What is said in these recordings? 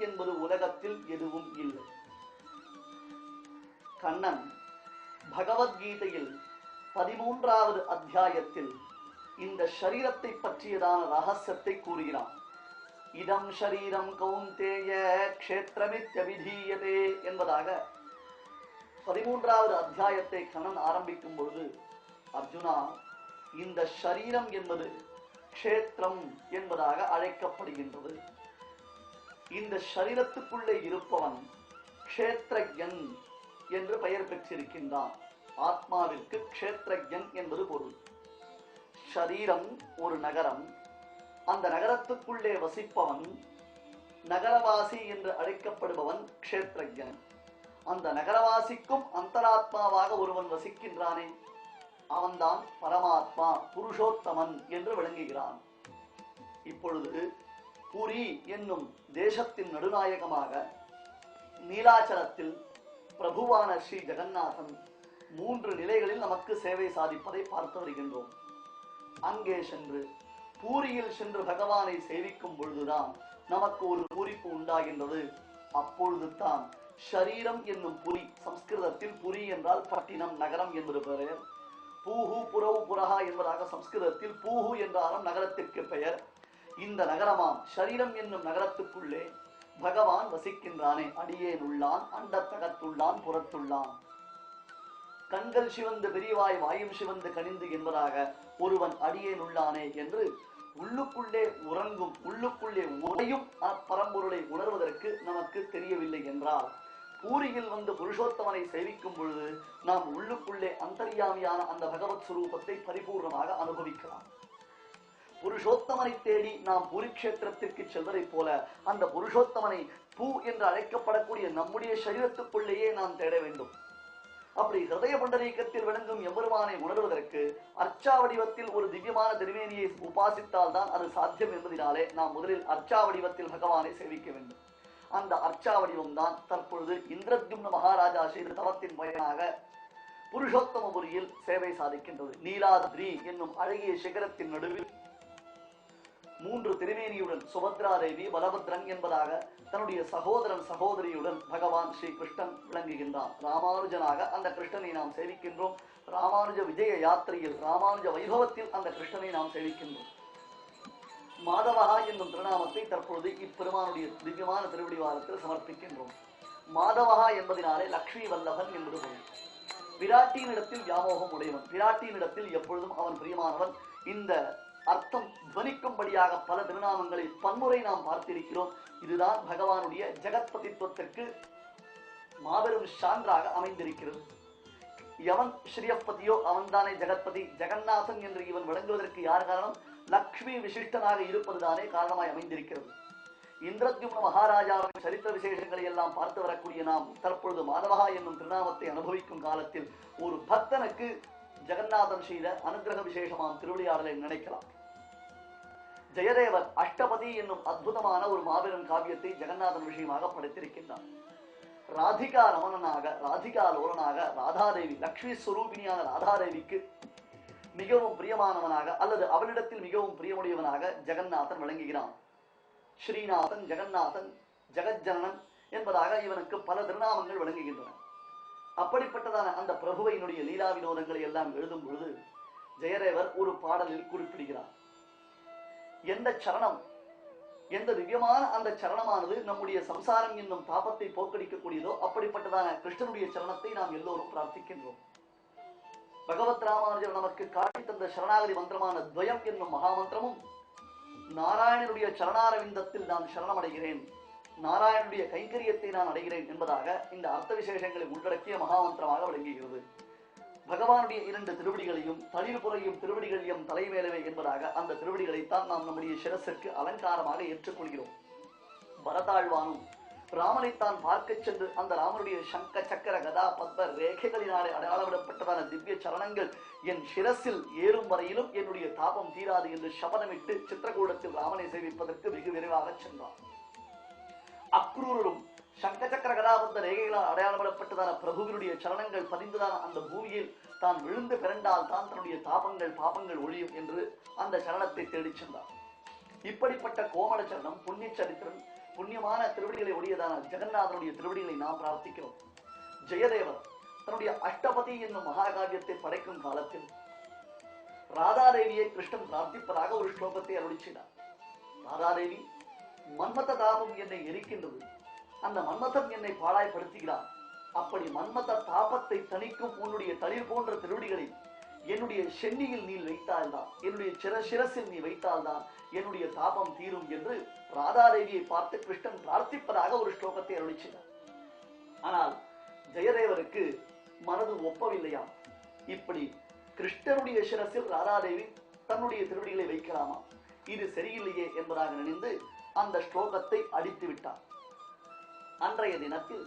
என்பது உலகத்தில் எதுவும் இல்லை. கண்ணன் பகவத்கீதையில் 13வது அத்தியாயத்தில் இந்த சரீரத்தை பற்றியதான ரகசியத்தை கூறுகிறான். இதம் ஷரீரம் கௌந்தேய க்ஷேத்ரமித்யவிதீயதே என்பதாக 13வது அத்தியாயத்தை கண்ணன் ஆரம்பிக்கும் பொழுது, அர்ஜுனா, இந்த ஷரீரம் என்பது க்ஷேத்திரம் என்பதாக அழைக்கப்படுகின்றது. இந்த ஷரீரத்துக்குள்ளே இருப்பவன் க்ஷேத்ரஜன் என்று பெயர் பெற்றிருக்கின்றான். ஆத்மாவிற்கு க்ஷேத்ரஜன் என்பது பொருள். ஷரீரம் ஒரு நகரம், அந்த நகரத்துக்குள்ளே வசிப்பவன் நகரவாசி என்று அழைக்கப்படுபவன் க்ஷேத்ரஜன். அந்த நகரவாசிக்கும் அந்தராத்மாவாக ஒருவன் வசிக்கின்றானே, அவன்தான் பரமாத்மா, புருஷோத்தமன் என்று விளங்குகிறான். இப்பொழுது புரி என்னும் தேசத்தின் நடுநாயகமாக நீலாச்சலத்தில் பிரபுவான ஸ்ரீ ஜெகநாதன் 3 நிலைகளில் நமக்கு சேவை சாதிப்பதை பார்த்து வருகின்றோம். அங்கே சென்று பூரியில் சென்று பகவானை சேவிக்கும் பொழுதுதான் நமக்கு ஒரு பூரிப்பு உண்டாகின்றது. அப்பொழுது தான் ஷரீரம் என்னும் புரி, சம்ஸ்கிருதத்தில் புரி என்றால் பட்டினம், நகரம் என்பது பெயர். பூஹு புரவு புரஹா என்பதாக சம்ஸ்கிருதத்தில் பூஹு என்றாலும் நகரத்திற்கு பெயர். இந்த நகரமாம் ஷரீரம் என்னும் நகரத்துக்குள்ளே பகவான் வசிக்கின்றானே, அடியேன் உள்ளான், அண்டத்தகத்துள்ளான், புறத்துள்ளான். கண்கள் சிவந்து பெரியவாய் வாயும் சிவந்து கனிந்து என்பதாக ஒருவன் அடியேன் உள்ளானே என்று உள்ளுக்குள்ளே உறங்கும், உள்ளுக்குள்ளே உறையும் பரம்பொருளை உணர்வதற்கு நமக்கு தெரியவில்லை என்றால், பூரியில் வந்து புருஷோத்தமனை சேவிக்கும் பொழுது நாம் உள்ளுக்குள்ளே அந்தர்யாமியான அந்த பகவத் சுரூபத்தை பரிபூர்ணமாக அனுபவிக்கலாம். புருஷோத்தமனை தேடி நாம் பூரிக்ஷேத்திரத்திற்கு செல்வதை போல அந்த புருஷோத்தமனை பூ என்று அழைக்கப்படக்கூடிய நம்முடைய சரீரத்துக்குள்ளேயே நாம் தேட வேண்டும். அப்படி ஹிருதய பண்டரீகத்தில் விளங்கும் எம்பெருமானை உணர்வதற்கு அர்ச்சா வடிவத்தில் ஒரு திவ்யமான திருமேனியை உபாசித்தால் தான் அது சாத்தியம் என்பதனாலே நாம் முதலில் அர்ச்சா வடிவத்தில் பகவானை சேவிக்க வேண்டும். அந்த அர்ச்சா வடிவம் தான் தற்பொழுது இந்திரத்யும்ன மகாராஜா செய்த தவத்தின் பயனாக புருஷோத்தமபுரியில் சேவை சாதிக்கின்றது. நீலாத்ரி என்னும் அழகிய சிகரத்தின் நடுவில் 3 திருமேனியுடன் சுபத்ரா தேவி, பலபத்ரன் என்பதாக தன்னுடைய சகோதரன் சகோதரியுடன் பகவான் ஸ்ரீ கிருஷ்ணன் விளங்குகின்றான். ராமானுஜனாக அந்த கிருஷ்ணனை நாம் சேவிக்கின்றோம். ராமானுஜ விஜய யாத்திரையில், ராமானுஜ வைபவத்தில் அந்த கிருஷ்ணனை நாம் சேவிக்கின்றோம். மாதவகா என்னும் திருநாமத்தை தற்பொழுது இப்பெருமானுடைய திவ்யமான திருவடிவாரத்தில் சமர்ப்பிக்கின்றோம். மாதவகா என்பதனாலே லக்ஷ்மி வல்லபன் என்பது பொருள். பிராட்டியினிடத்தில் வியாமோகம் உடையவன், பிராட்டியினிடத்தில் எப்பொழுதும் அவன் பிரியமானவன். இந்த அர்த்தம் துவனிக்கும்படியாக பல திருநாமங்களை பன்முறை நாம் பார்த்திருக்கிறோம். இதுதான் பகவானுடைய ஜெகத்பதித்துவத்திற்கு மாபெரும் சான்றாக அமைந்திருக்கிறது. எவன் ஸ்ரீயப்பதியோ அவன்தானே ஜெகத்பதி. ஜெகநாதன் என்று இவன் விளங்குவதற்கு யார் காரணம்? லக்ஷ்மி விசிஷ்டனாக இருப்பதுதானே காரணமாய் அமைந்திருக்கிறது. இந்திரத்யும்ன மகாராஜாவின் சரித்திர விசேஷங்களை எல்லாம் பார்த்து வரக்கூடிய நாம் தற்பொழுது மாதவகா என்னும் திருநாமத்தை அனுபவிக்கும் காலத்தில் ஒரு பக்தனுக்கு ஜெகநாதன் செய்த அனுகிரக விசேஷமாம் திருவிளையாடலை நினைக்கலாம். ஜெயதேவர் அஷ்டபதி என்னும் அற்புதமான ஒரு மாபெரும் காவியத்தை ஜெகநாதன் விஷயமாக படைத்திருக்கின்றார். ராதிகா ரமணனாக, ராதிகா லோலனாக, ராதாதேவி லக்ஷ்மி ஸ்வரூபிணியான ராதாதேவிக்கு மிகவும் பிரியமானவனாக அல்லது அவளிடத்தில் மிகவும் பிரியமுடையவனாக ஜெகநாதன் விளங்குகிறான். ஸ்ரீநாதன், ஜெகநாதன், ஜெகஜனனன் என்பதாக இவனுக்கு பல திருநாமங்கள் விளங்குகின்றன. அப்படிப்பட்டதான அந்த பிரபுவையினுடைய லீலா வினோதங்களை எல்லாம் எழுதும் பொழுது ஜெயதேவர் ஒரு பாடலில் குறிப்பிடுகிறார். எந்த சரணம், எந்த திவ்யமான அந்த சரணமானது நம்முடைய சம்சாரம் என்னும் தாபத்தை போக்கடிக்கக்கூடியதோ அப்படிப்பட்டதான கிருஷ்ணனுடைய சரணத்தை நாம் எல்லோரும் பிரார்த்திக்கின்றோம். பகவத் ராமானுஜர் நமக்கு காட்டி தந்த சரணாகதி மந்திரமான துவயம் என்னும் மகாமந்திரமும் நாராயணனுடைய சரணாரவிந்தத்தில் நான் சரணமடைகிறேன், நாராயணனுடைய கைங்கரியத்தை நான் அடைகிறேன் என்பதாக இந்த அர்த்த விசேஷங்களை உள்ளடக்கிய மகாமந்திரமாக விளங்குகிறது. பகவானுடைய 2 திருவடிகளையும் தளிர்புறையும் திருவடிகளையும் தலைமேலவே என்பதாக அந்த திருவடிகளைத்தான் நாம் நம்முடைய சிரசிற்கு அலங்காரமாக ஏற்றுக்கொள்கிறோம். பரதாழ்வானும் ராமனைத்தான் பார்க்க சென்று அந்த ராமனுடைய சங்க சக்கர கதா பத்ம ரேகைகளினாலே அடையாளமிடப்பட்டதான திவ்ய சரணங்கள் என் சிரசில் ஏறும் வரையிலும் என்னுடைய தாபம் தீராது என்று சபதமிட்டு சித்திரகூடத்தில் ராமனை சேவிப்பதற்கு வெகு விரைவாக சென்றார். அக்ரூரும் சங்க சக்கர கதாபத்த ரேகைகளால் அடையாளப்படப்பட்டதான பிரபுவினுடைய சரணங்கள் பதிந்துதான அந்த பூமியில் தான் விழுந்து பிறண்டால் தான் தன்னுடைய தாபங்கள் பாபங்கள் ஒழியும் என்று அந்த சரணத்தை தேடிச் சென்றார். இப்படிப்பட்ட கோமல சரணம், புண்ணிய சரித்திரன், புண்ணியமான திருவடிகளை உடையதான ஜெகநாதனுடைய திருவடிகளை நாம் பிரார்த்திக்கிறோம். ஜெயதேவர் தன்னுடைய அஷ்டபதி என்னும் மகாகாவியத்தை படைக்கும் காலத்தில் ராதாதேவியை கிருஷ்ணன் பிரார்த்திப்பதாக ஒரு ஸ்லோகத்தை அருளி செய்தார். ராதாதேவி, மன்மத தாபம் என்னை எரிக்கின்றது, அந்த மன்மதன் என்னை பாழாய்படுத்துகிறான். அப்படி மன்மத தாபத்தை தணிக்கும் உன்னுடைய தளிர் போன்ற திருவடிகளை என்னுடைய சென்னியில் நீ வைத்தால்தான், என்னுடைய சிரசில் நீ வைத்தால்தான் என்னுடைய தாபம் தீரும் என்று ராதாதேவியை பார்த்து கிருஷ்ணன் பிரார்த்திப்பதாக ஒரு ஸ்லோகத்தை அருளி செய்தார். ஆனால் ஜெயதேவருக்கு மனது ஒப்பவில்லையாம். இப்படி கிருஷ்ணனுடைய சிரசில் ராதாதேவி தன்னுடைய திருவடிகளை வைக்கலாமா, இது சரியில்லையே என்பதாக நினைந்து அந்த ஸ்லோகத்தை அடித்து விட்டார். அன்றைய தினத்தில்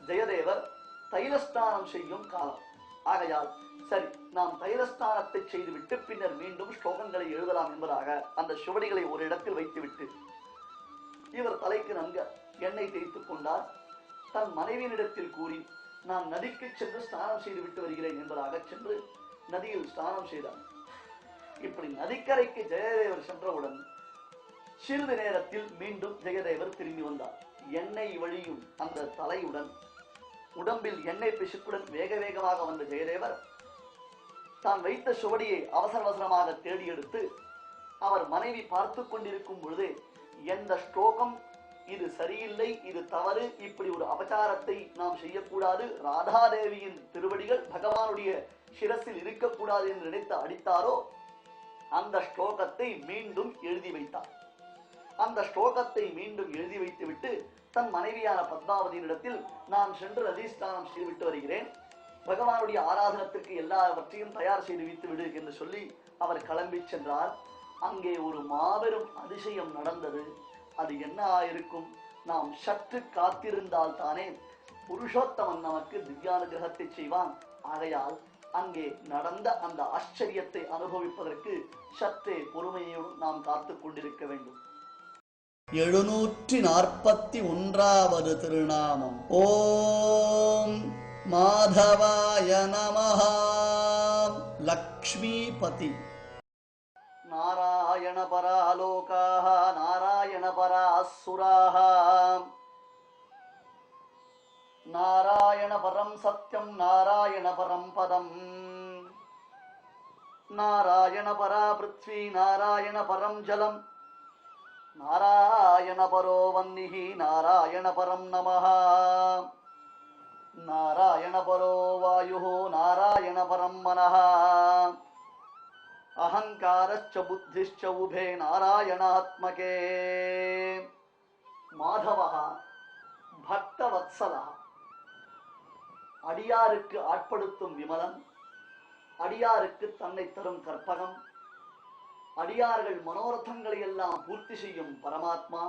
ஜெயதேவர் தைலஸ்நானம் செய்யும் காலம் ஆகையால், சரி நாம் தைலஸ்நானத்தை செய்துவிட்டு பின்னர் மீண்டும் ஸ்லோகங்களை எழுதலாம் என்பதாக அந்த சுவடிகளை ஒரு இடத்தில் வைத்துவிட்டு இவர் தலைக்கு நன்க எண்ணெய் தேய்த்துக் கொண்டார். தன் மனைவியினிடத்தில் கூறி, நான் நதிக்கு சென்று ஸ்நானம் செய்து விட்டு வருகிறேன் என்பதாக சென்று நதியில் ஸ்நானம் செய்தார். இப்படி நதிக்கரைக்கு ஜெயதேவர் சென்றவுடன் சிறிது நேரத்தில் மீண்டும் ஜெயதேவர் திரும்பி வந்தார். எண்ணெய் வழியும் அந்த தலையுடன், உடம்பில் எண்ணெய் பிசுக்குடன் வேக வேகமாக வந்த ஜெயதேவர் தான் வைத்த சுவடியை அவசர அவசரமாக தேடி எடுத்து அவர் மனைவி பார்த்து கொண்டிருக்கும் பொழுது, எந்த ஸ்லோகம் இது சரியில்லை, இது தவறு, இப்படி ஒரு அபச்சாரத்தை நாம் செய்யக்கூடாது, ராதாதேவியின் திருவடிகள் பகவானுடைய சிரசில் இருக்கக்கூடாது என்று நினைத்து அடித்தாரோ அந்த ஸ்லோகத்தை மீண்டும் எழுதி வைத்தார். அந்த ஸ்லோகத்தை மீண்டும் எழுதி வைத்துவிட்டு தன் மனைவியான பத்மாவதியினிடத்தில், நான் சென்று நதிஸ்நானம் செய்துவிட்டு வருகிறேன், பகவானுடைய ஆராதனத்திற்கு எல்லாவற்றையும் தயார் செய்து வைத்து விடு என்று சொல்லி அவர் கிளம்பி சென்றார். அங்கே ஒரு மாபெரும் அதிசயம் நடந்தது. அது என்ன ஆயிருக்கும்? நாம் சற்று காத்திருந்தால் தானே புருஷோத்தமன் நமக்கு திவ்யானுகிரகத்தை செய்வான். ஆகையால் அங்கே நடந்த அந்த ஆச்சரியத்தை அனுபவிப்பதற்கு சற்றே பொறுமையோடு நாம் காத்துக் கொண்டிருக்க வேண்டும். 741வது திருநாமம். ஓம் மாதவாய நமஹ. லக்ஷ்மிபதி. நாராயண பராலோகாஹ நாராயண பராசுராஹ நாராயண பரம் சத்யம் நாராயண பரம் பதம் நாராயண பரா பிருத்வி நாராயண பரம் ஜலம் நாராயண பரோ வன்னிஹி நாராயண பரம் நமஹ நாராயண பரோ வாயுஹோ நாராயண பரம் மனஹ அஹங்காரச்ச புத்திஷ்ச உபே நாராயணாத்மகே. மாதவஹ பக்தவத்சலஹ. அடியாருக்கு ஆட்படுத்தும் விமலன், அடியாருக்கு தன்னை தரும் கற்பகம், அடியார்கள் மனோரதங்களை எல்லாம் பூர்த்தி செய்யும் பரமாத்மா,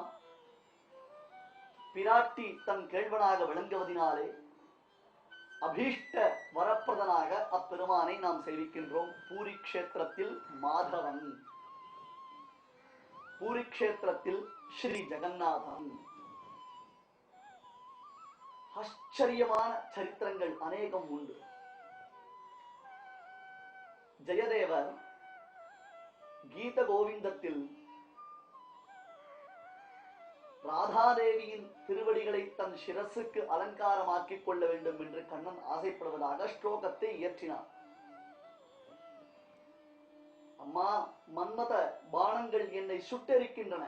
பிராட்டி தன் கேள்வனாக விளங்குவதினாலே அபீஷ்ட வரப்பிரதனாக அப்பெருமானை நாம் சேவிக்கின்றோம். பூரி க்ஷேத்திரத்தில் மாதவன், பூரி க்ஷேத்திரத்தில் ஸ்ரீ ஜெகநாதன். ஆச்சரியமான சரித்திரங்கள் அநேகம் உண்டு. ஜெயதேவர் கீத கோவிந்தத்தில் ராதாதேவியின் திருவடிகளை தன் சிரசுக்கு அலங்காரமாக்கிக் கொள்ள வேண்டும் என்று கண்ணன் ஆசைப்படுவதாக ஸ்லோகத்தை இயற்றினார். அம்மா, மன்மத பானங்கள் என்னை சுட்டெரிக்கின்றன,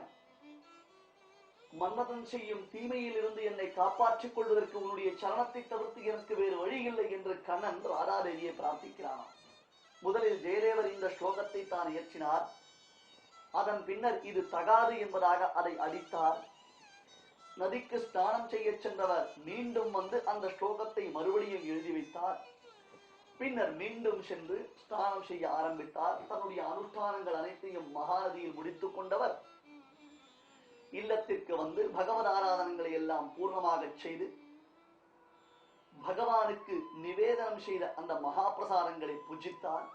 மன்மதன் செய்யும் தீமையில் இருந்து என்னை காப்பாற்றிக் கொள்வதற்கு உன்னுடைய சரணத்தை தவிர்த்து எனக்கு வேறு வழி இல்லை என்று கண்ணன் ராதாதேவியை பிரார்த்திக்கிறான். முதலில் ஜெயதேவர் இந்த ஸ்லோகத்தை தான் இயற்றினார். அதன் பின்னர் இது தகாது என்பதாக அதை அடித்தார். நதிக்கு ஸ்நானம் செய்ய சென்றவர் மீண்டும் வந்து அந்த ஸ்லோகத்தை மறுபடியும் எழுதி வைத்தார். பின்னர் மீண்டும் சென்று ஸ்நானம் செய்ய ஆரம்பித்தார். தன்னுடைய அனுஷ்டானங்கள் அனைத்தையும் மகாநதியில் முடித்துக் கொண்டவர் இல்லத்திற்கு வந்து பகவத் ஆராதனங்களை எல்லாம் பூர்ணமாக செய்து பகவானுக்கு நிவேதனம் செய்த அந்த மகா பிரசாதங்களை புஜித்தார்.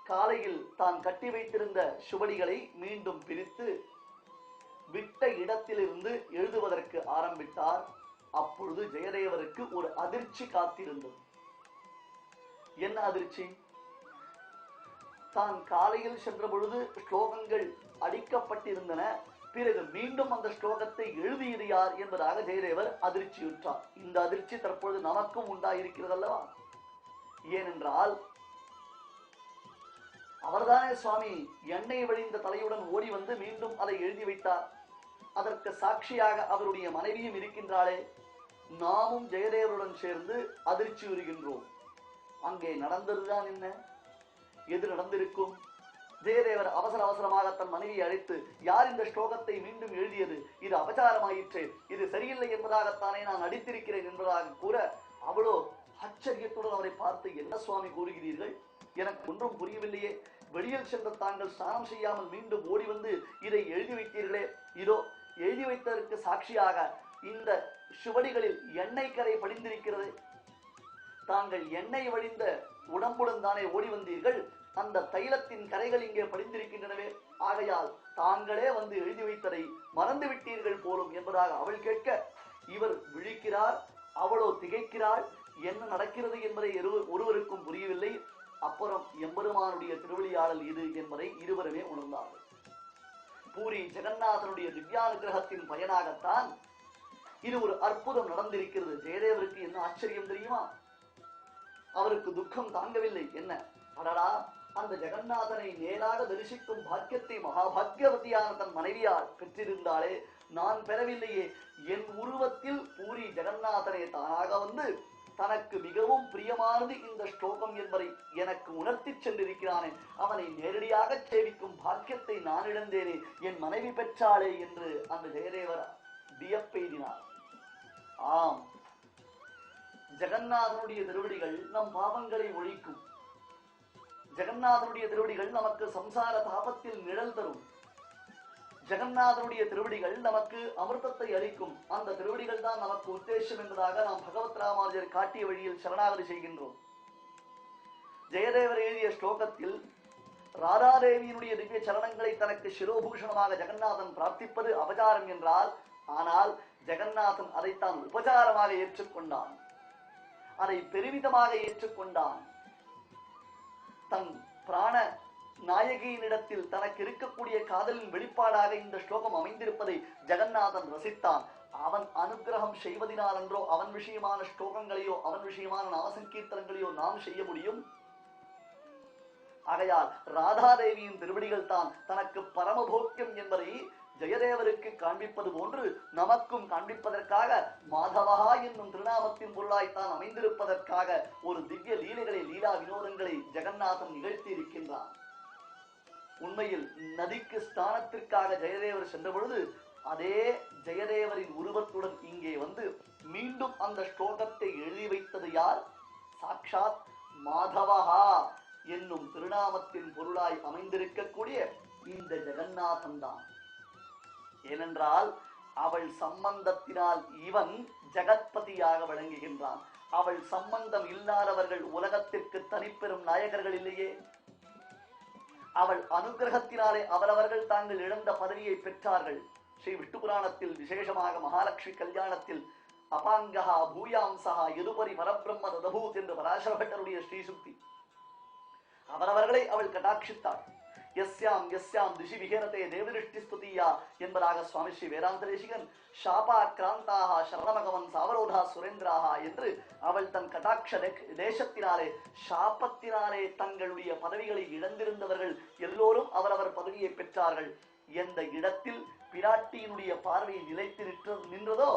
காலையில் தான் கட்டி வைத்திருந்த சுவடிகளை மீண்டும் பிரித்து விட்ட இடத்திலிருந்து எழுதுவதற்கு ஆரம்பித்தார். அப்பொழுது ஜெயதேவருக்கு ஒரு அதிர்ச்சி காத்திருந்தது. என்ன அதிர்ச்சி? தான் காலையில் சென்ற பொழுது ஸ்லோகங்கள் அடிக்கப்பட்டிருந்தன, பிறகு மீண்டும் அந்த ஸ்லோகத்தை எழுதியது யார் என்பதாக ஜெயதேவர் அதிர்ச்சியுற்றார். இந்த அதிர்ச்சி தற்பொழுது நமக்கும் உண்டாயிருக்கிறது அல்லவா? ஏனென்றால் அவர்தானே சுவாமி எண்ணெய் வழிந்த தலையுடன் ஓடி வந்து மீண்டும் அதை எழுதி வைத்தார். அதற்கு சாட்சியாக அவருடைய மனைவியும் இருக்கின்றாளே. நாமும் ஜெயதேவருடன் சேர்ந்து அதிர்ச்சி உறுகின்றோம். அங்கே நடந்ததுதான் என்ன? எது நடந்திருக்கும்? ஜெயதேவர் அவசர அவசரமாக தன் மனைவியை அழைத்து, யார் இந்த ஸ்லோகத்தை மீண்டும் எழுதியது? இது அபச்சாரமாயிற்று, இது சரியில்லை என்பதாகத்தானே நான் நடித்திருக்கிறேன் என்பதாக கூற, அவளோ ஆச்சரியத்துடன் அவரை பார்த்து, என்ன சுவாமி கூறுகிறீர்கள்? எனக்கு ஒன்றும் புரியவில்லையே. வெளியில் சென்ற தாங்கள் ஸ்நானம் செய்யாமல் மீண்டும் ஓடி வந்து இதை எழுதி வைத்தீர்களே. இதோ எழுதி வைத்ததற்கு சாட்சியாக இந்த சுவடிகளில் எண்ணெய் கரை படிந்திருக்கிறது. தாங்கள் எண்ணெய் வழிந்த உடம்புடன் தானே ஓடி வந்தீர்கள். அந்த தைலத்தின் கரைகள் இங்கே படிந்திருக்கின்றனவே. ஆகையால் தாங்களே வந்து எழுதி வைத்ததை மறந்து விட்டீர்கள் போலும் என்பதாக அவள் கேட்க, இவர் விழிக்கிறார். அவளோ திகைக்கிறாள். என்ன நடக்கிறது என்பதை ஒருவருக்கும் புரியவில்லை. அப்புறம் எம்பெருமானுடைய திருவிளையாடல் இது என்பதை இருவருமே உணர்ந்தார்கள். பூரி ஜெகநாதனுடைய திவ்யானுகிரகத்தின் பயனாகத்தான் இது ஒரு அற்புதம் நடந்திருக்கிறது. ஜெயதேவருக்கு என்ன ஆச்சரியம் தெரியுமா? அவருக்கு துக்கம் தாங்கவில்லை. என்ன அடடா, அந்த ஜெகநாதனை நேராக தரிசிக்கும் பாக்கியத்தை மகாபாகியவதியான தன் மனைவியால் பெற்றிருந்தாலே, நான் பெறவில்லையே. என் உருவத்தில் பூரி ஜெகநாதனை தானாக வந்து தனக்கு மிகவும் பிரியமானது இந்த ஸ்லோகம் என்பதை எனக்கு உணர்த்தி சென்றிருக்கிறானே, அவனை நேரடியாக சேவிக்கும் பாக்கியத்தை நான் இழந்தேனே, என் மனைவி பெற்றாளே என்று அந்த ஜெயதேவர் வியப்பெய்தினார். ஆம், ஜெகநாதனுடைய திருவடிகள் நம் பாவங்களை ஒழிக்கும். ஜெகநாதனுடைய திருவடிகள் நமக்கு சம்சார தாபத்தில் நிழல் தரும். ஜெகநாதனுடைய திருவடிகள் நமக்கு அமிர்தத்தை அளிக்கும். அந்த திருவடிகள் தான் நமக்கு உத்தேசம் என்பதாக நாம் பகவத் ராமானுஜர் காட்டிய வழியில் சரணாகதி செய்கின்றோம். ஜெயதேவர் எழுதிய ஸ்லோகத்தில் ராதாதேவியினுடைய திவ்ய சரணங்களை தனக்கு சிரோபூஷணமாக ஜெகநாதன் பிரார்த்திப்பது அபச்சாரம் என்றால், ஆனால் ஜெகநாதன் அதைத்தான் உபச்சாரமாக ஏற்றுக்கொண்டான். அதை பெருமிதமாக ஏற்றுக்கொண்டான். தன் பிராண நாயகியினிடத்தில் தனக்கு இருக்கக்கூடிய காதலின் வெளிப்பாடாக இந்த ஸ்லோகம் அமைந்திருப்பதை ஜெகநாதன் ரசித்தான். அவன் அனுகிரகம் செய்வதனால் என்றோ அவன் விஷயமான ஸ்லோகங்களையோ அவன் விஷயமான நாமசங்கீர்த்தனங்களையோ நாம் செய்ய முடியும்? ஆகையால் ராதாதேவியின் திருவடிகள் தான் தனக்கு பரமபோக்கியம் என்பதை ஜெயதேவருக்கு காண்பிப்பது போன்று நமக்கும் காண்பிப்பதற்காக மாதவஹா என்னும் திருநாமத்தின் பொருளாய்த்தான் அமைந்திருப்பதற்காக ஒரு திவ்ய லீலைகளை, லீலா வினோதங்களை ஜெகநாதன் நிகழ்த்தி இருக்கின்றான். உண்மையில் நதிக்கு ஸ்நானத்திற்காக ஜெயதேவர் சென்ற பொழுது அதே ஜெயதேவரின் உருவத்துடன் இங்கே வந்து மீண்டும் அந்த ஸ்லோகத்தை எழுதி வைத்தது யார்? சாட்சாத் மாதவஹா என்னும் திருநாமத்தின் பொருளாய் அமைந்திருக்கக்கூடிய இந்த ஜெகநாதன் தான். ஏனென்றால் அவள் சம்பந்தத்தினால் இவன் ஜெகத்பதியாக விளங்குகின்றான். அவள் சம்பந்தம் இல்லாதவர்கள் உலகத்திற்கு தனிப்பெரும் நாயகர்கள் இல்லையே. அவள் அனுகிரகத்தினாலே அவரவர்கள் தாங்கள் இழந்த பதவியை பெற்றார்கள். ஸ்ரீ விஷ்ணு புராணத்தில் விசேஷமாக மகாலட்சுமி கல்யாணத்தில் அபாங்கஹா பூயாம்சஹா எதுபரி பரபிரம்ம ததபூத் என்று பராசரபட்டருடைய ஸ்ரீசுக்தி. அவரவர்களை அவள் கடாட்சித்தாள். யஸ்யாம் யஸ்யாம் திசி விஹரதே தேவதிருஷ்டி ஸ்துதியா என்பதாக சுவாமி ஸ்ரீ வேதாந்த தேசிகன் ஷாபா கிராந்தாக சரணமகவன் சாவரோதா சுரேந்திராகா என்று அவள் தன் கடாட்ச தேசத்தினாலே சாபத்தினாலே தங்களுடைய பதவிகளை இழந்திருந்தவர்கள் எல்லோரும் அவரவர் பதவியை பெற்றார்கள். எந்த இடத்தில் பிராட்டியினுடைய பார்வை நிலைத்து நின்றதோ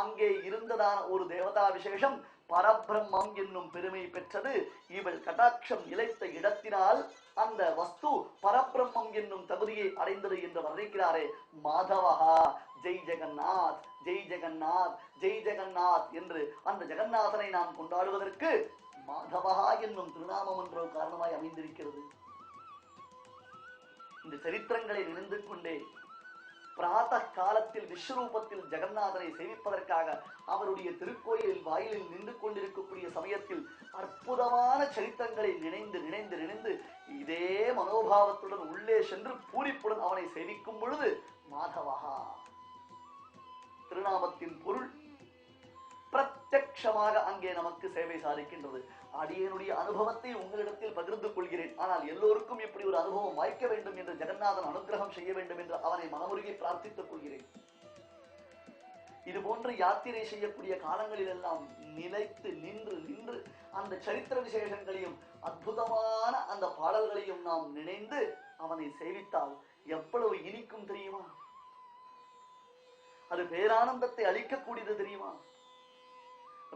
அங்கே இருந்ததான ஒரு தேவதா விசேஷம் பரபிரம்மம் என்னும் பெருமை பெற்றது. இவள் கடாட்சம் நிலைத்த இடத்தினால் அந்த வஸ்து பரபிரம்மம் என்னும் தகுதியை அடைந்தது என்று வர்ணிக்கிறாரே. மாதவஹா ஜெய் ஜெகநாத், ஜெய் ஜெகநாத், ஜெய் ஜெகநாத் என்று அந்த ஜெகநாதனை நாம் கொண்டாடுவதற்கு மாதவஹா என்னும் திருநாமம் என்றோ காரணமாய் அமைந்திருக்கிறது. இந்த சரித்திரங்களை நினைந்து கொண்டே பிராத காலத்தில் விஸ்வரூபத்தில் ஜெகநாதனை சேவிப்பதற்காக அவருடைய திருக்கோயிலில் வாயிலில் நின்று கொண்டிருக்கக்கூடிய சமயத்தில் அற்புதமான சரித்திரங்களை நினைந்து நினைந்து நினைந்து இதே மனோபாவத்துடன் உள்ளே சென்று பூரிப்புடன் அவனை சேவிக்கும் பொழுது மாதவஹா திருநாமத்தின் பொருள் பிரத்யக்ஷ பிரத்யக்ஷமாக அங்கே நமக்கு சேவை சாதிக்கின்றது. அடியனுடைய அனுபவத்தை உங்களிடத்தில் பகிர்ந்து கொள்கிறேன். ஆனால் எல்லோருக்கும் இப்படி ஒரு அனுபவம் வாய்க்க வேண்டும் என்று ஜெகநாதன் அனுகிரகம் செய்ய வேண்டும் என்று அவனை மனமுருகி பிரார்த்தித்துக் கொள்கிறேன். இது போன்ற யாத்திரை செய்யக்கூடிய காலங்களில் எல்லாம் நிலைத்து நின்று அந்த சரித்திர விசேஷங்களையும் அற்புதமான அந்த பாடல்களையும் நாம் நினைந்து அவனை சேவித்தால் எவ்வளவு இனிக்கும் தெரியுமா? அது பேரானந்தத்தை அளிக்கக்கூடியது தெரியுமா?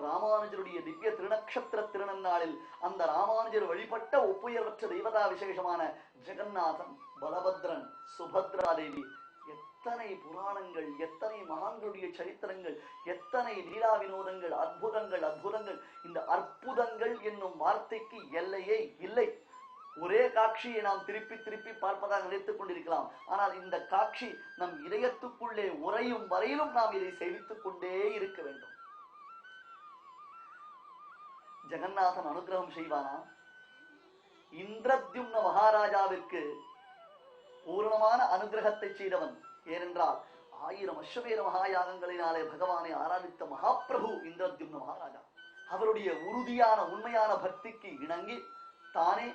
ராமானுஜருடைய திவ்ய திருநக்ஷத்திர திருநன்னாளில் அந்த ராமானுஜர் வழிபட்ட ஒப்புயர்வற்ற தெய்வதா விசேஷமான ஜெகநாதன், பலபத்ரன், சுபத்ரா தேவி, எத்தனை புராணங்கள், எத்தனை மகான்களுடைய சரித்திரங்கள், எத்தனை லீலா வினோதங்கள், அற்புதங்கள். இந்த அற்புதங்கள் என்னும் வார்த்தைக்கு எல்லையே இல்லை. ஒரே காட்சியை நாம் திருப்பி பார்ப்பதாக நினைத்துக் கொண்டிருக்கலாம். ஆனால் இந்த காட்சி நம் இதயத்துக்குள்ளே உறையும் வரையிலும் நாம் இதை சேவித்துக் கொண்டே இருக்க வேண்டும். ஜெகநாதன் அனுகிரகம் செய்வானா? இந்திரத்யும்ன மகாராஜாவிற்கு பூரணமான அனுகிரகத்தை செய்தவன். ஏனென்றால் 1000 அஸ்வமேத மகாயாகங்களினாலே பகவானை ஆராதித்த மகாபிரபு இந்திரத்யும்ன மகாராஜா. அவருடைய உறுதியான உண்மையான பக்திக்கு இணங்கி தானே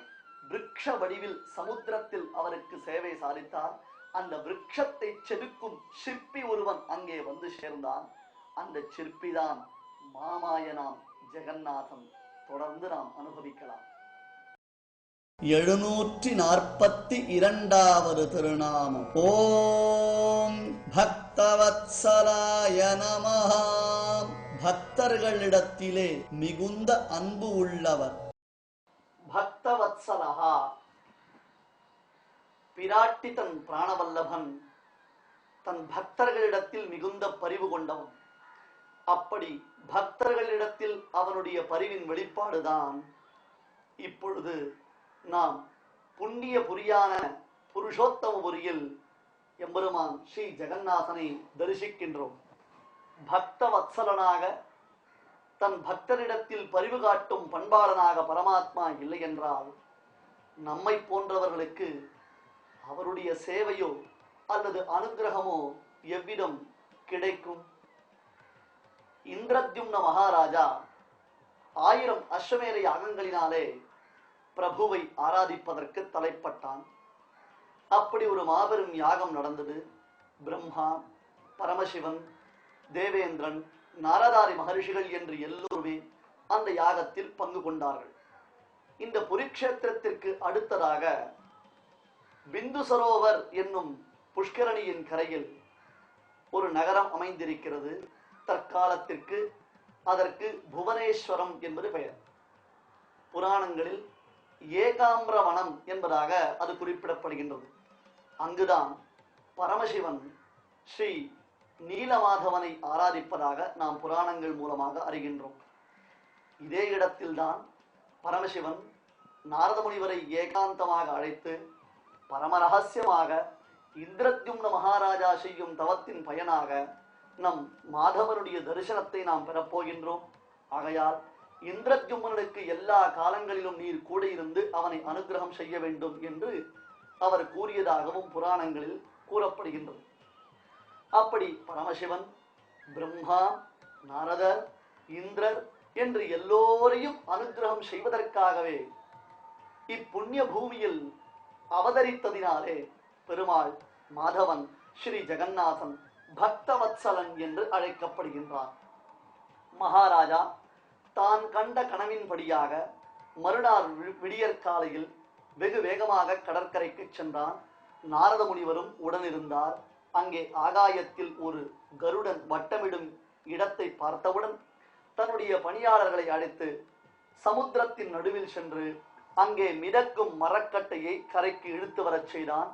விருட்ச வடிவில் சமுத்திரத்தில் அவருக்கு சேவை சாதித்தார். அந்த விருட்சத்தை செதுக்கும் சிற்பி ஒருவன் அங்கே வந்து சேர்ந்தான். அந்த சிற்பிதான் மாமாயனாம் ஜெகநாதன். தொடர்ந்து நாம் அனுபவிக்கலாம். 742வது திருநாமம். ஓம் பக்தவத்சலாய நமஹ. பக்தர்களிடத்திலே மிகுந்த அன்பு உள்ளவர். பக்தவத்சலஹா, பிராட்டி தன் பிராணவல்லபன், தன் பக்தர்களிடத்தில் மிகுந்த பரிவு கொண்டவன். அப்படி பக்தர்களிடத்தில் அவனுடைய பரிவின் வெளிப்பாடுதான் இப்பொழுது நாம் புண்ணிய புரியான புருஷோத்தமபுரியில் எம்பெருமான் ஸ்ரீ ஜெகநாதனை தரிசிக்கின்றோம். பக்தவத்சலனாக தன் பக்தரிடத்தில் பரிவு காட்டும் பண்பாளனாக பரமாத்மா இல்லை என்றால் நம்மை போன்றவர்களுக்கு அவருடைய சேவையோ அல்லது அனுகிரகமோ எவ்விதம் கிடைக்கும்? இந்திரத்யும்ன மகாராஜா 1000 அஸ்வமேத யாகங்களினாலே பிரபுவை ஆராதிப்பதற்கு தலைப்பட்டான். அப்படி ஒரு மாபெரும் யாகம் நடந்தது. பிரம்மா, பரமசிவன், தேவேந்திரன், நாரதாரி மகர்ஷிகள் என்று எல்லோருமே அந்த யாகத்தில் பங்கு கொண்டார்கள். இந்த புரிக்ஷேத்திரத்திற்கு அடுத்ததாக பிந்து சரோவர் என்னும் புஷ்கரணியின் கரையில் ஒரு நகரம் அமைந்திருக்கிறது. தற்காலத்திற்கு அதற்கு புவனேஸ்வரம் என்பது பெயர். புராணங்களில் ஏகாம்பிரவனம் என்பதாக அது குறிப்பிடப்படுகின்றது. அங்குதான் பரமசிவன் ஸ்ரீ நீலமாதவனை ஆராதிப்பதாக நாம் புராணங்கள் மூலமாக அறிகின்றோம். இதே இடத்தில்தான் பரமசிவன் நாரத முனிவரை ஏகாந்தமாக அழைத்து பரம ரகசியமாக இந்திரத்யும்ன மகாராஜா செய்யும் தவத்தின் பயனாக நம் மாதவனுடைய தரிசனத்தை நாம் பெறப்போகின்றோம். ஆகையால் இந்திரத்யும்னனுக்கு எல்லா காலங்களிலும் நீர் கூட இருந்து அவனை அனுகிரகம் செய்ய வேண்டும் என்று அவர் கூறியதாகவும் புராணங்களில் கூறப்படுகின்றது. அப்படி பரமசிவன், பிரம்மா, நாரதர், இந்திரர் என்று எல்லோரையும் அனுகிரகம் செய்வதற்காகவே இப்புண்ணிய பூமியில் அவதரித்ததினாலே பெருமாள் மாதவன் ஸ்ரீ ஜெகநாதன் பக்தவத்சலன் என்று அழைக்கப்படுகின்றார். மகாராஜா தான் கண்ட கனவின்படியாக மறுநாள் விடியற்காலையில் வெகு வேகமாக கடற்கரைக்கு சென்றான். நாரத முனிவரும் உடனிருந்தார். அங்கே ஆகாயத்தில் ஒரு கருடன் வட்டமிடும் இடத்தை பார்த்தவுடன் தன்னுடைய பணியாளர்களை அழைத்து சமுத்திரத்தின் நடுவில் சென்று அங்கே மிதக்கும் மரக்கட்டையை கரைக்கு இழுத்து வரச் செய்தான்.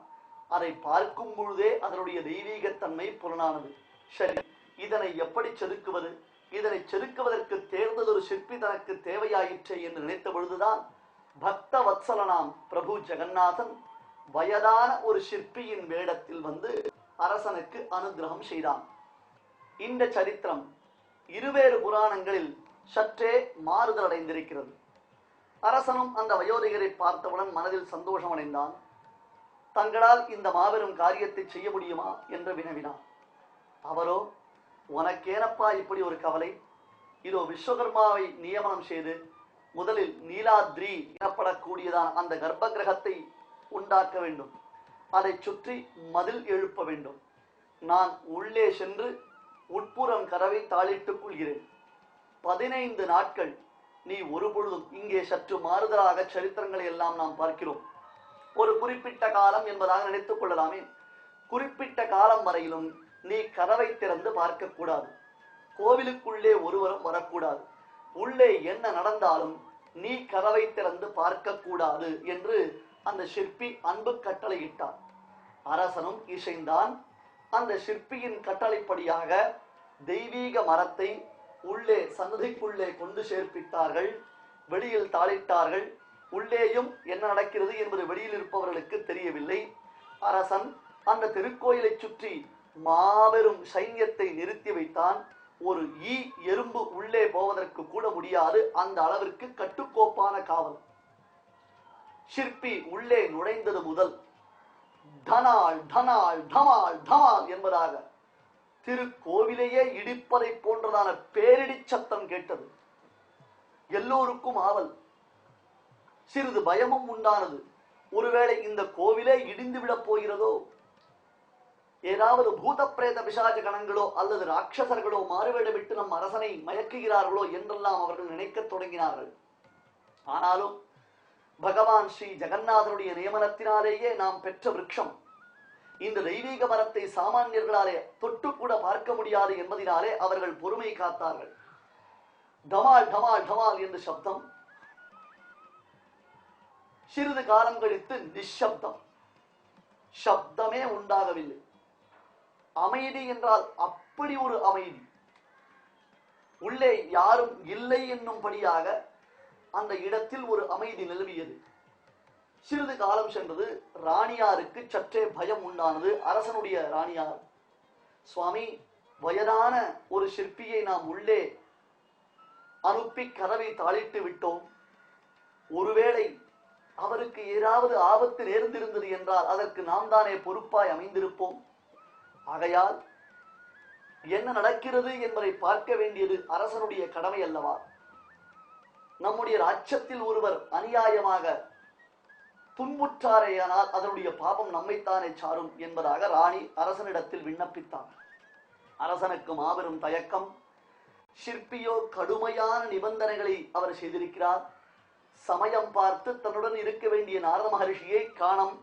அதை பார்க்கும் பொழுதே அதனுடைய தெய்வீகத்தன்மை புலனானது. சரி, இதனை எப்படி செதுக்குவது? இதனை செதுக்குவதற்கு தேர்ந்ததொரு சிற்பி தனக்கு தேவையாயிற்றே என்று நினைத்த பொழுதுதான் பக்த வத்சலனாம் பிரபு ஜெகநாதன் வயதான ஒரு சிற்பியின் வேடத்தில் வந்து அரசனுக்கு அனுகிரகம் செய்தான். இந்த சரித்திரம் இருவேறு புராணங்களில் சற்றே மாறுதல் அடைந்திருக்கிறது. அரசனும் அந்த வயோதிகரை பார்த்தவுடன் மனதில் சந்தோஷம் அடைந்தான். தங்களால் இந்த மாபெரும் காரியத்தை செய்ய முடியுமா என்று வினவினான். அவரோ, உனக்கேனப்பா இப்படி ஒரு கவலை? இதோ விஸ்வகர்மாவை நியமனம் செய்து முதலில் நீலாத்ரி எனப்படக்கூடியதான் அந்த கர்ப்ப கிரகத்தை உண்டாக்க வேண்டும். அதை சுற்றி மதில் எழுப்ப வேண்டும். நான் உள்ளே சென்று உட்புறம் கதவை தாளிட்டுக் கொள்கிறேன். 15 நாட்கள் நீ ஒரு பொழுதும் இங்கே சற்று மாறுதலாக சரித்திரங்களை எல்லாம் நாம் பார்க்கிறோம். ஒரு குறிப்பிட்ட காலம் என்பதாக நினைத்துக் கொள்ளலாமே. குறிப்பிட்ட காலம் வரையிலும் நீ கதவை திறந்து பார்க்க கூடாது. கோவிலுக்குள்ளே ஒருவரும் வரக்கூடாது. உள்ளே என்ன நடந்தாலும் நீ கதவை திறந்து பார்க்க கூடாது என்று அந்த சிற்பி அன்பு கட்டளையிட்டார். அரசனும் இசைந்தான். அந்த சிற்பியின் கட்டளைப்படியாக தெய்வீக மரத்தை உள்ளே சன்னதிக்குள்ளே கொண்டு சேர்ப்பித்தார்கள். வெளியில் தாளிட்டார்கள். உள்ளேயும் என்ன நடக்கிறது என்பது வெளியில் இருப்பவர்களுக்கு தெரியவில்லை. அரசன் அந்த திருக்கோயிலை சுற்றி மாபெரும் சைன்யத்தை நிறுத்தி வைத்தான். ஒரு எறும்பு உள்ளே போவதற்கு கூட முடியாது. அந்த அளவிற்கு கட்டுக்கோப்பான காவல். சிற்பி உள்ளே நுழைந்தது முதல் தனால் தனால் தமால் தமால் என்பதாக திருக்கோவிலையே இடிப்பதை போன்றதான பேரிடி சத்தம் கேட்டது. எல்லோருக்கும் ஆவல், சிறிது பயமும் உண்டானது. ஒருவேளை இந்த கோவிலே இடிந்து விடப் போகிறதோ, ஏதாவது பூத பிரேத பிசாச கணங்களோ அல்லது ராட்சசர்களோ மாறுவேடமிட்டு நம் அரசனை மயக்குகிறார்களோ என்றெல்லாம் அவர்கள் நினைக்க தொடங்கினார்கள். ஆனாலும் பகவான் ஸ்ரீ ஜெகநாதனுடைய நியமனத்தினாலேயே நாம் பெற்ற விருட்சம் இந்த தெய்வீக மரத்தை சாமானியர்களாலே தொட்டு கூட பார்க்க முடியாது என்பதினாலே அவர்கள் பொறுமை காத்தார்கள். டமால் டமால் டமால் என்று சப்தம். சிறிது காலம் கழித்து நிஷப்தம். சப்தமே உண்டாகவில்லை. அமைதி என்றால் அப்படி ஒரு அமைதி. உள்ளே யாரும் இல்லை என்னும்படியாக அந்த இடத்தில் ஒரு அமைதி நிலவியது. சிறிது காலம் சென்றது. ராணியாருக்கு சற்றே பயம் உண்டானது. அரசனுடைய ராணியார், சுவாமி, வயதான ஒரு சிற்பியை நாம் உள்ளே அனுப்பி கதவை தாளிட்டு விட்டோம். ஒருவேளை அவருக்கு ஏதாவது ஆபத்து நேர்ந்திருந்தது என்றால் அதற்கு நாம் தானே பொறுப்பாய் அமைந்திருப்போம். ஆகையால் என்ன நடக்கிறது என்பதை பார்க்க வேண்டியது அரசனுடைய கடமை அல்லவா? நம்முடைய ராஜ்யத்தில் ஒருவர் அநியாயமாக துன்புற்றாரேயானால் அதனுடைய பாபம் நம்மைத்தானே சாரும் என்பதாக ராணி அரசனிடத்தில் விண்ணப்பித்தார். அரசனுக்கு மாபெரும் தயக்கம். சிற்பியோ கடுமையான நிபந்தனைகளை அவர் செய்திருக்கிறார். சமயம் பார்த்து தன்னுடன் இருக்க வேண்டிய நாரத மகரிஷியை காணம்.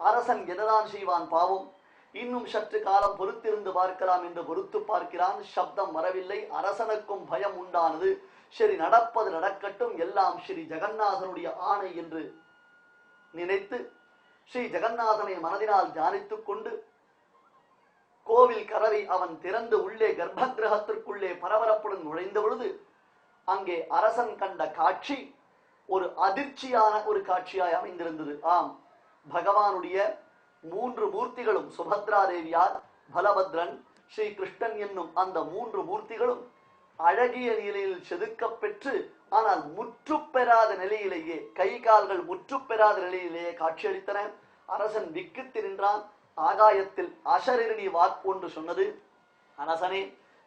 அரசன் என்னதான் செய்வான் பாவம்? இன்னும் சற்று காலம் பொறுத்திருந்து பார்க்கலாம் என்று பொறுத்து பார்க்கிறான். சப்தம் வரவில்லை. அரசனுக்கும் பயம் உண்டானது. சரி, நடப்பது நடக்கட்டும், எல்லாம் ஸ்ரீ ஜெகநாதனுடைய ஆணை என்று நினைத்து ஸ்ரீ ஜெகநாதனை மனதினால் தியானித்துக் கொண்டு கோவில் கதவை அவன் திறந்து உள்ளே கர்ப்ப கிரகத்திற்குள்ளே பரபரப்புடன் நுழைந்த பொழுது அங்கே அரசன் கண்ட காட்சி ஒரு அதிர்ச்சியான ஒரு காட்சியாய் அமைந்திருந்தது. ஆம், பகவானுடைய 3 மூர்த்திகளும், சுபத்ரா தேவியார், பலபத்ரன், ஸ்ரீ கிருஷ்ணன் என்னும் அந்த 3 மூர்த்திகளும் அழகிய நிலையில் செதுக்க பெற்று ஆனால் முற்று பெறாத நிலையிலேயே, கை கால்கள் முற்று பெறாத நிலையிலேயே காட்சியளித்தன. அரசன் விக்கித்து நின்றான். ஆகாயத்தில் அசரீரி வாக்கு ஒன்று சொன்னது, அரசனே,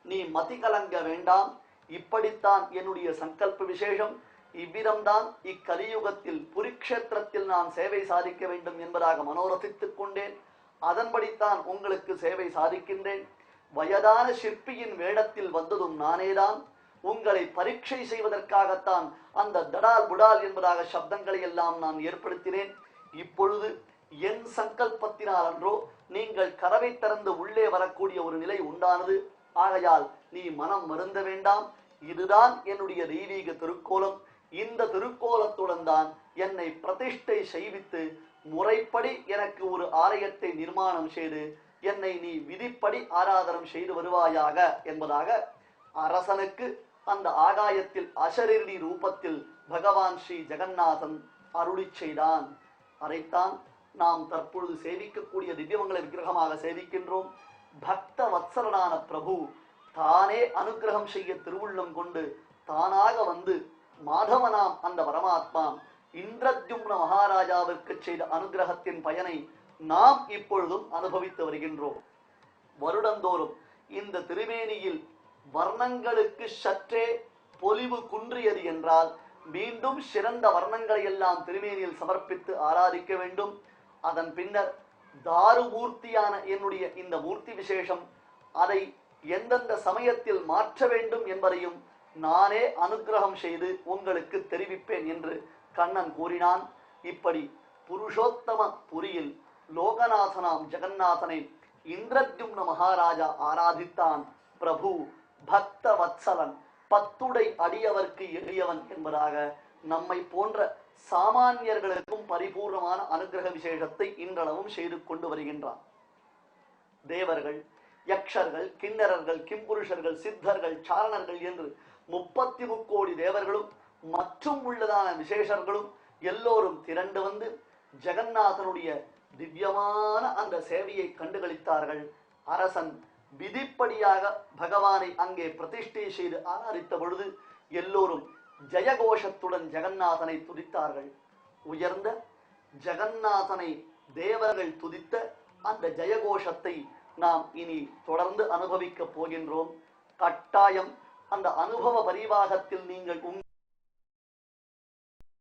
நீ மதி கலங்க வேண்டாம். இப்படித்தான் என்னுடைய சங்கல்ப விசேஷம். இவ்விதம்தான் இக்கலியுகத்தில் புரிக்ஷேத்திரத்தில் நான் சேவை சாதிக்க வேண்டும் என்பதாக மனோரசித்துக் கொண்டேன். அதன்படித்தான் உங்களுக்கு சேவை சாதிக்கின்றேன். வயதான சிற்பியின் வேடத்தில் வந்ததும் நானேதான். உங்களை பரீட்சை செய்வதற்காகத்தான் அந்த தடால் புடால் என்பதாக சப்தங்களை எல்லாம் நான் ஏற்படுத்தினேன். இப்பொழுது என் சங்கல்பத்தினால் அன்றோ நீங்கள் கதவை திறந்து உள்ளே வரக்கூடிய ஒரு நிலை உண்டானது. ஆகையால் நீ மனம் வருந்த வேண்டாம். இதுதான் என்னுடைய தெய்வீக திருக்கோலம். இந்த திருக்கோலத்துடன் தான் என்னை பிரதிஷ்டை செய்வித்து முறைப்படி எனக்கு ஒரு ஆலயத்தை நிர்மாணம் செய்து என்னை நீ விதிப்படி ஆராதனம் செய்து வருவாயாக என்பதாக அரசனுக்கு அந்த ஆகாயத்தில் அசரீரி ரூபத்தில் பகவான் ஸ்ரீ ஜெகநாதன் அருளி செய்தான். அதைத்தான் நாம் தற்பொழுது சேவிக்கக்கூடிய திவ்யமங்கல விக்கிரகமாக சேவிக்கின்றோம். பக்த வத்சலனான பிரபு தானே அனுகிரகம் செய்ய திருவுள்ளம் கொண்டு தானாக வந்து மாதவனாம் அந்த பரமாத்மா இந்திரத்யும்ன மகாராஜாவிற்கு செய்த அனுகிரகத்தின் பயனை நாம் இப்பொழுதும் அனுபவித்து வருகின்றோம். வருடந்தோறும் இந்த திருமேனியில் வர்ணங்களுக்கு சற்றே பொலிவு குன்றியது என்றால் மீண்டும் சிறந்த வர்ணங்களை எல்லாம் திருமேனியில் சமர்ப்பித்து ஆராதிக்க வேண்டும். அதன் பின்னர் தாருமூர்த்தியான என்னுடைய இந்த மூர்த்தி விசேஷம் அதை எந்தெந்த சமயத்தில் மாற்ற வேண்டும் என்பதையும் நானே அனுக்கிரகம் செய்து உங்களுக்கு தெரிவிப்பேன் என்று கண்ணன் கூறினான். இப்படி புருஷோத்தம புரியில் லோகநாதனாம் ஜெகநாதனை இந்திரத்யும்ன மகாராஜா ஆராதித்தான். பிரபு பக்த வத்சலன், பத்துடை அடியவர்க்கு எளியவன் என்பதாக நம்மை போன்ற சாமானியர்களுக்கும் பரிபூர்ணமான அனுகிரக விசேஷத்தை இன்றளவும் செய்து கொண்டு வருகின்றான். தேவர்கள், யக்ஷர்கள், கிண்ணறர்கள், கிம்புருஷர்கள், சித்தர்கள், சாரணர்கள் என்று 33 கோடி தேவர்களும் மற்றும் உள்ளதான விசேஷர்களும் எல்லோரும் திரண்டு வந்து ஜெகநாதனுடைய திவ்யமான அந்த சேவையை கண்டுகளித்தார்கள். அரசன் விதிப்படியாக பகவானை அங்கே பிரதிஷ்டை செய்து ஆராதித்த பொழுது எல்லோரும் ஜெயகோஷத்துடன் ஜெகநாதனை துதித்தார்கள். உயர்ந்த ஜெகநாதனை தேவர்கள் துதித்த அந்த ஜெயகோஷத்தை நாம் இனி தொடர்ந்து அனுபவிக்க போகின்றோம். கட்டாயம் அந்த அனுபவ பரிவாகத்தில் நீங்கள்